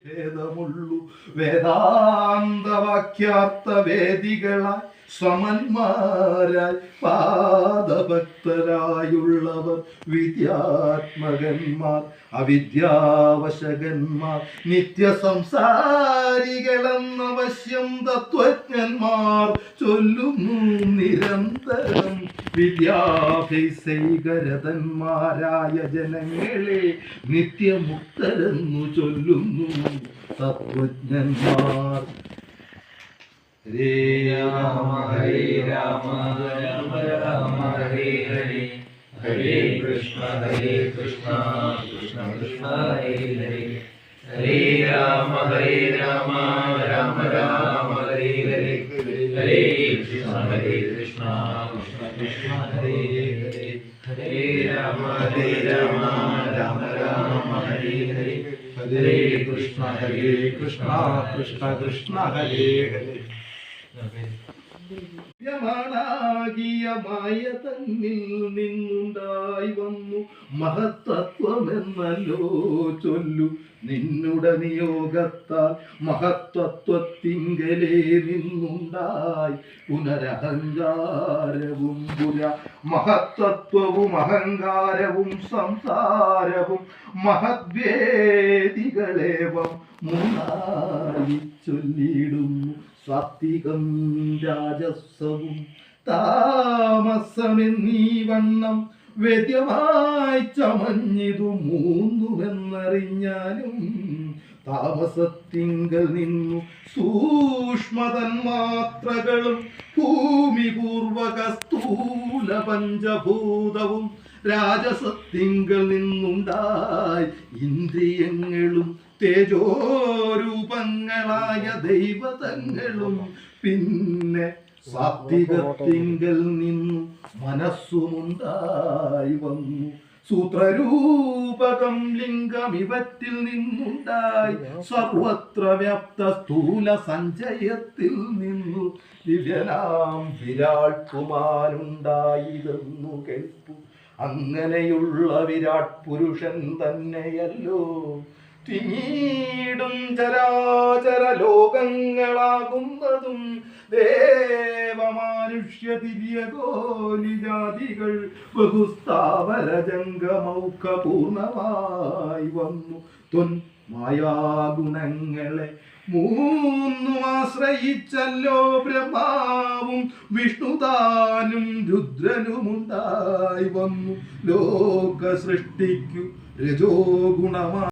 വേദമുള്ളു വേദാന്തവാക്യാർത്ഥ വേദികളായി സമന്മാരായി പാദഭക്തരായുള്ളവർ വിദ്യാത്മകന്മാർ അവിദ്യാവശകന്മാർ നിത്യസംസാരികളെന്ന വശ്യം തത്വജ്ഞന്മാർ ചൊല്ലുന്നു നിരന്തരം വിദ്യാഭ്യസൈകരതന്മാരായ ജനങ്ങളെ നിത്യമുക്തരെന്നു ചൊല്ലുന്നു തത്വജ്ഞന്മാർ. ഹരേ രാമ ഹരേ രാമ രാമ രാമ ഹരേ ഹരേ ഹരേ കൃഷ്ണ കൃഷ്ണ കൃഷ്ണ ഹരേ ഹരേ ഹരേ രാമ രാമ രാമ ഹരേ ഹരേ ഹരേ കൃഷ്ണ കൃഷ്ണ കൃഷ്ണ ഹരേ ഹരേ ഹരേ രാമ രാമ രാമ ഹരേ ഹരേ ഹരേ കൃഷ്ണ കൃഷ്ണ കൃഷ്ണ ഹരേ ഹരേ. മായ തന്നിൽ നിന്നുണ്ടായി വന്നു മഹത്തത്വമെന്നല്ലോ ചൊല്ലു നിന്നുടെ നിയോഗത്താൽ മഹത്തത്വത്തിങ്കലേ നിന്നുണ്ടായി പുനരഹങ്കാരവും മഹത്തത്വവും അഹങ്കാരവും സംസാരവും മഹദ്വേദികളേവം മൂന്നായി ചൊല്ലിയിടുന്നു. സാത്വികം രാജസവും താമസമെന്നീ വണ്ണം വേദ്യമായി ചമഞ്ഞിതു മൂന്നുവെന്നറിഞ്ഞാലും താമസത്തിങ്കൽ നിന്നു സൂക്ഷ്മതന്മാത്രകളും ഭൂമിപൂർവക സ്ഥൂല പഞ്ചഭൂതവും രാജസത്തിങ്കൽ നിന്നുണ്ടായി ഇന്ദ്രിയങ്ങളും തേജോരൂപങ്ങളായ ദൈവതങ്ങളും പിന്നെ സാത്വികത്തിങ്കൽ നിന്നു മനസ്സുമുണ്ടായി വന്നു. സൂത്രരൂപകം ലിംഗം ഇവറ്റിൽ നിന്നുണ്ടായി സർവത്ര വ്യാപ്ത സ്ഥൂല സഞ്ചയത്തിൽ നിന്നു ദിവ്യനാം വിരാട് കുമാരുണ്ടായിരുന്നു കേൾപ്പു. അങ്ങനെയുള്ള വിരാട് പുരുഷൻ തന്നെയല്ലോ തിങ്ങീടും ചരാചര ലോകങ്ങളാകുന്നതും ദേവമാനുഷ്യ തിര്യഗോലിജാതികൾ ബഹുസ്ഥാവര ജംഗമൗഖ പൂർണ്ണമായി വന്നു. ത്വൻ മായാഗുണങ്ങളെ മൂന്നും ആശ്രയിച്ചല്ലോ ബ്രഹ്മാവും വിഷ്ണുതാനും രുദ്രനുമുണ്ടായി വന്നു. ലോക സൃഷ്ടിക്കു രജോ ഗുണമാ